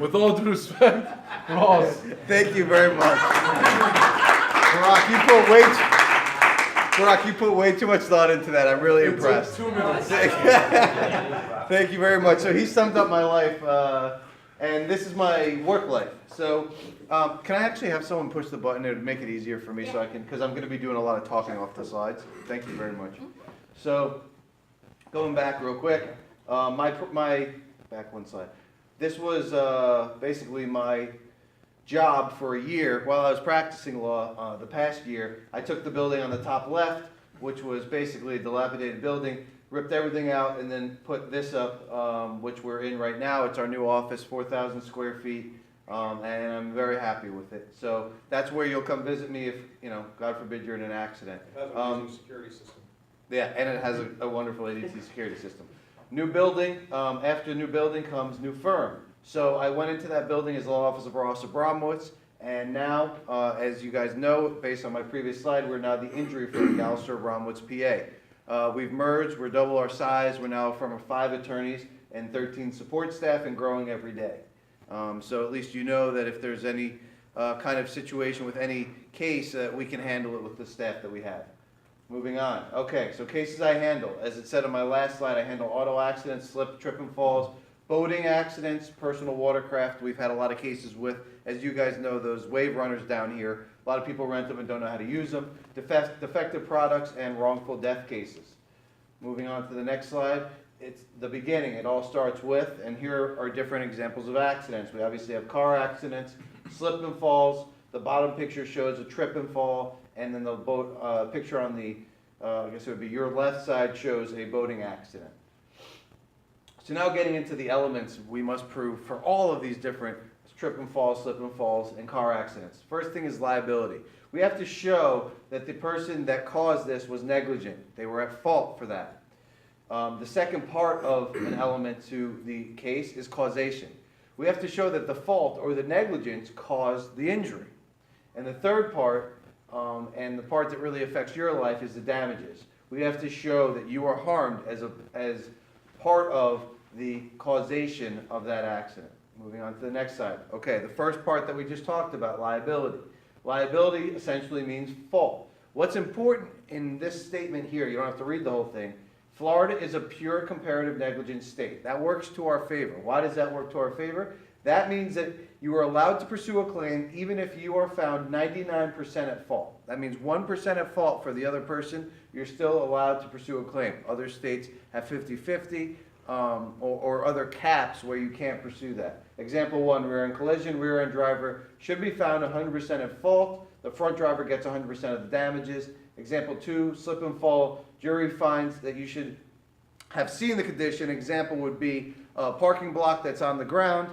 With all due respect, Ross. Thank you very much. Barack, you put way too much thought into that. I'm really impressed. 2 minutes. Thank you very much. So he summed up my life, and this is my work life. So can I actually have someone push the button to make it easier for me so I can, because I'm going to be doing a lot of talking off the slides. Thank you very much. So going back real quick, my back one slide. This was basically my job for a year while I was practicing law. The past year, I took the building on the top left, which was basically a dilapidated building, ripped everything out, and then put this up, which we're in right now. It's our new office, 4,000 square feet, and I'm very happy with it. So that's where you'll come visit me if, God forbid you're in an accident. It has an amazing security system. Yeah, and it has a wonderful ADT security system. New building, after new building comes new firm. So I went into that building as law office of Ross Abramowitz, and now, as you guys know, based on my previous slide, we're now the injury firm, Gallagher Abramowitz, PA. We've merged, we're double our size, we're now a firm of 5 attorneys and 13 support staff and growing every day. So at least you know that if there's any kind of situation with any case, we can handle it with the staff that we have. Moving on. Okay, so cases I handle. As it said on my last slide, I handle auto accidents, slip, trip and falls, boating accidents, personal watercraft. We've had a lot of cases with, as you guys know, those wave runners down here. A lot of people rent them and don't know how to use them. Defective products and wrongful death cases. Moving on to the next slide. It's the beginning. It all starts with, and here are different examples of accidents. We obviously have car accidents, slip and falls. The bottom picture shows a trip and fall, and then the boat picture on the, I guess it would be your left side, shows a boating accident. So now getting into the elements we must prove for all of these different trip and falls, slip and falls, and car accidents. First thing is liability. We have to show that the person that caused this was negligent. They were at fault for that. The second part of an element to the case is causation. We have to show that the fault or the negligence caused the injury. And the third part, and the part that really affects your life, is the damages. We have to show that you are harmed as part of the causation of that accident. Moving on to the next slide. Okay, the first part that we just talked about, liability. Liability essentially means fault. What's important in this statement here, you don't have to read the whole thing, Florida is a pure comparative negligence state. That works to our favor. Why does that work to our favor? That means that you are allowed to pursue a claim even if you are found 99% at fault. That means 1% at fault for the other person, you're still allowed to pursue a claim. Other states have 50-50 or other caps where you can't pursue that. Example 1, rear-end collision, rear-end driver should be found 100% at fault. The front driver gets 100% of the damages. Example 2, slip and fall, jury finds that you should have seen the condition. Example would be a parking block that's on the ground.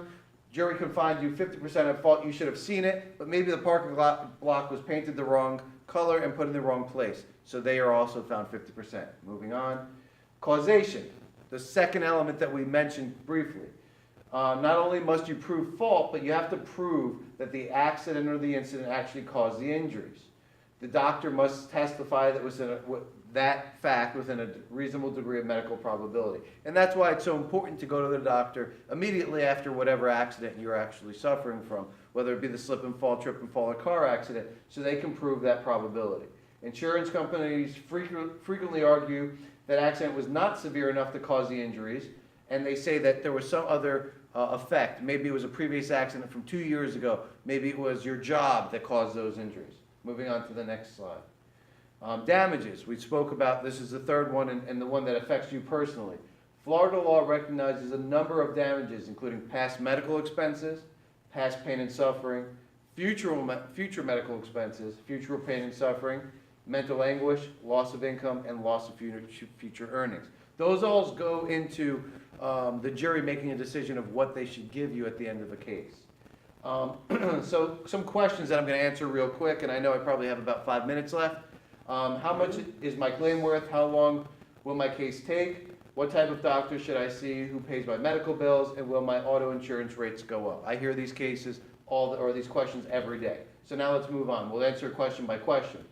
Jury can find you 50% at fault. You should have seen it, but maybe the parking block was painted the wrong color and put in the wrong place. So they are also found 50%. Moving on. Causation, the second element that we mentioned briefly. Not only must you prove fault, but you have to prove that the accident or the incident actually caused the injuries. The doctor must testify that fact within a reasonable degree of medical probability. And that's why it's so important to go to the doctor immediately after whatever accident you're actually suffering from, whether it be the slip and fall, trip and fall, or car accident, so they can prove that probability. Insurance companies frequently argue that accident was not severe enough to cause the injuries, and they say that there was some other effect. Maybe it was a previous accident from 2 years ago. Maybe it was your job that caused those injuries. Moving on to the next slide. Damages. We spoke about, this is the third one and the one that affects you personally. Florida law recognizes a number of damages, including past medical expenses, past pain and suffering, future medical expenses, future pain and suffering, mental anguish, loss of income, and loss of future earnings. Those all go into the jury making a decision of what they should give you at the end of the case. So some questions that I'm going to answer real quick, and I know I probably have about 5 minutes left. How much is my claim worth? How long will my case take? What type of doctor should I see? Who pays my medical bills? And will my auto insurance rates go up? I hear these cases or these questions every day. So now let's move on. We'll answer question by question.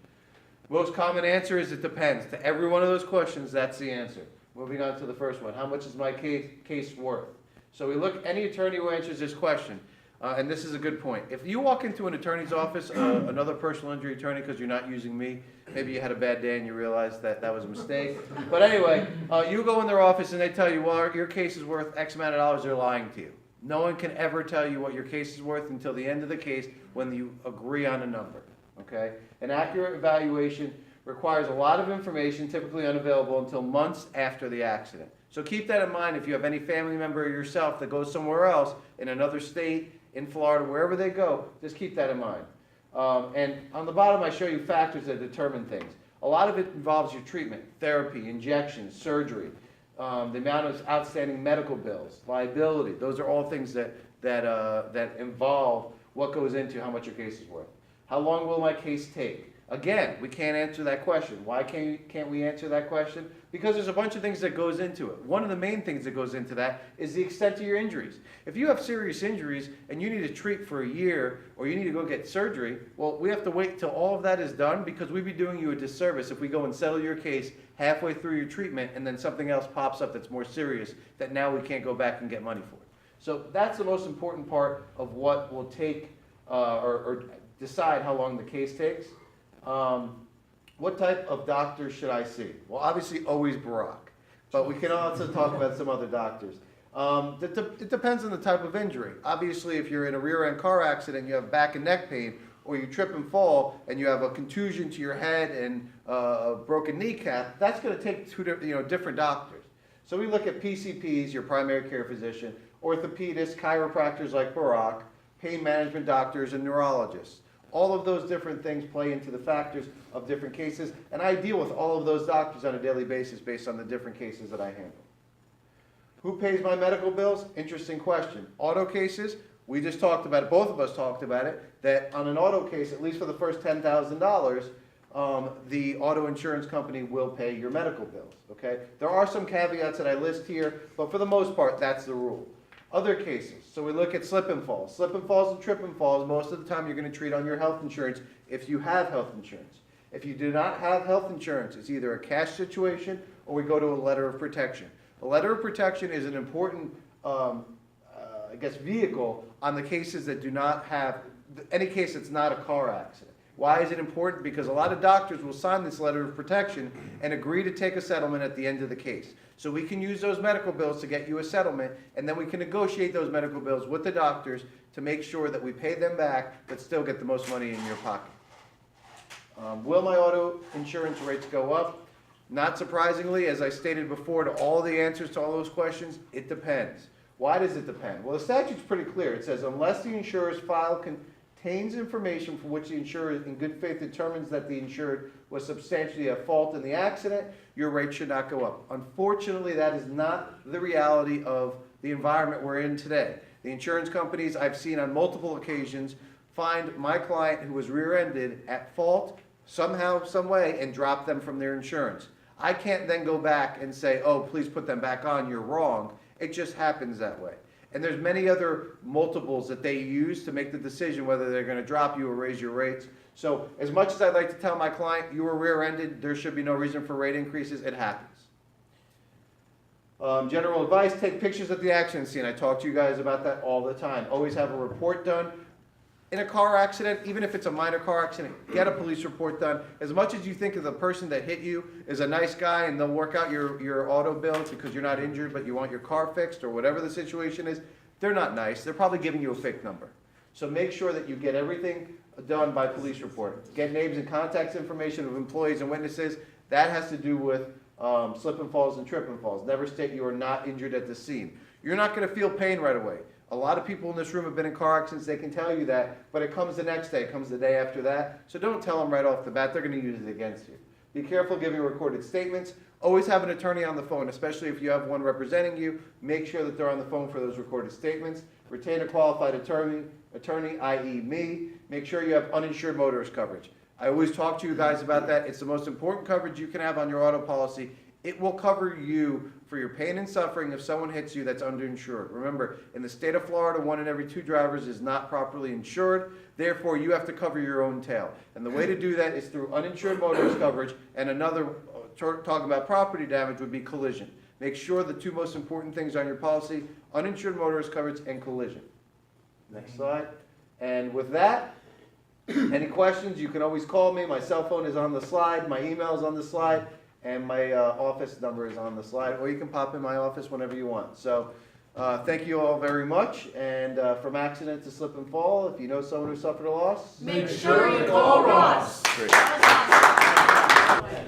Most common answer is it depends. To every one of those questions, that's the answer. Moving on to the first one. How much is my case worth? So we look, any attorney who answers this question, and this is a good point. If you walk into an attorney's office, another personal injury attorney, because you're not using me, maybe you had a bad day and you realized that that was a mistake. But anyway, you go in their office and they tell you, well, your case is worth X amount of dollars, they're lying to you. No one can ever tell you what your case is worth until the end of the case when you agree on a number, okay? An accurate evaluation requires a lot of information, typically unavailable until months after the accident. So keep that in mind if you have any family member or yourself that goes somewhere else, in another state, in Florida, wherever they go, just keep that in mind. And on the bottom, I show you factors that determine things. A lot of it involves your treatment, therapy, injections, surgery, the amount of outstanding medical bills, liability. Those are all things that involve what goes into how much your case is worth. How long will my case take? Again, we can't answer that question. Why can't we answer that question? Because there's a bunch of things that goes into it. One of the main things that goes into that is the extent of your injuries. If you have serious injuries and you need to treat for a year or you need to go get surgery, well, we have to wait till all of that is done because we'd be doing you a disservice if we go and settle your case halfway through your treatment and then something else pops up that's more serious that now we can't go back and get money for. So that's the most important part of what will take or decide how long the case takes. What type of doctor should I see? Well, obviously always Barack, but we can also talk about some other doctors. It depends on the type of injury. Obviously, if you're in a rear-end car accident, you have back and neck pain, or you trip and fall, and you have a contusion to your head and a broken kneecap, that's going to take two different doctors. So we look at PCPs, your primary care physician, orthopedists, chiropractors like Barack, pain management doctors, and neurologists. All of those different things play into the factors of different cases, and I deal with all of those doctors on a daily basis based on the different cases that I handle. Who pays my medical bills? Interesting question. Auto cases, we just talked about it, both of us talked about it, that on an auto case, at least for the first $10,000, the auto insurance company will pay your medical bills, okay? There are some caveats that I list here, but for the most part, that's the rule. Other cases, so we look at slip and falls. Slip and falls and trip and falls, most of the time you're going to treat on your health insurance if you have health insurance. If you do not have health insurance, it's either a cash situation or we go to a letter of protection. A letter of protection is an important, vehicle on the cases that do not have, any case that's not a car accident. Why is it important? Because a lot of doctors will sign this letter of protection and agree to take a settlement at the end of the case. So we can use those medical bills to get you a settlement, and then we can negotiate those medical bills with the doctors to make sure that we pay them back, but still get the most money in your pocket. Will my auto insurance rates go up? Not surprisingly, as I stated before, to all the answers to all those questions, it depends. Why does it depend? Well, the statute's pretty clear. It says, unless the insurer's file contains information for which the insurer in good faith determines that the insured was substantially at fault in the accident, your rate should not go up. Unfortunately, that is not the reality of the environment we're in today. The insurance companies I've seen on multiple occasions find my client who was rear-ended at fault somehow, some way, and drop them from their insurance. I can't then go back and say, oh, please put them back on, you're wrong. It just happens that way. And there's many other multiples that they use to make the decision whether they're going to drop you or raise your rates. So as much as I'd like to tell my client, you were rear-ended, there should be no reason for rate increases, it happens. General advice, take pictures at the accident scene. I talk to you guys about that all the time. Always have a report done. In a car accident, even if it's a minor car accident, get a police report done. As much as you think of the person that hit you is a nice guy and they'll work out your auto bill because you're not injured but you want your car fixed or whatever the situation is, they're not nice. They're probably giving you a fake number. So make sure that you get everything done by police report. Get names and contact information of employees and witnesses. That has to do with slip and falls and trip and falls. Never state you are not injured at the scene. You're not going to feel pain right away. A lot of people in this room have been in car accidents, they can tell you that, but it comes the next day, it comes the day after that. So don't tell them right off the bat, they're going to use it against you. Be careful giving recorded statements. Always have an attorney on the phone, especially if you have one representing you. Make sure that they're on the phone for those recorded statements. Retain a qualified attorney, i.e. me. Make sure you have uninsured motorist coverage. I always talk to you guys about that. It's the most important coverage you can have on your auto policy. It will cover you for your pain and suffering if someone hits you that's underinsured. Remember, in the state of Florida, 1 in every 2 drivers is not properly insured. Therefore, you have to cover your own tail. And the way to do that is through uninsured motorist coverage, and another, talking about property damage, would be collision. Make sure the two most important things on your policy, uninsured motorist coverage and collision. Next slide. And with that, any questions, you can always call me. My cell phone is on the slide, my email is on the slide, and my office number is on the slide, or you can pop in my office whenever you want. So, thank you all very much, and from accident to slip and fall, if you know someone who suffered a loss, Make sure you call Ross. great. That was awesome.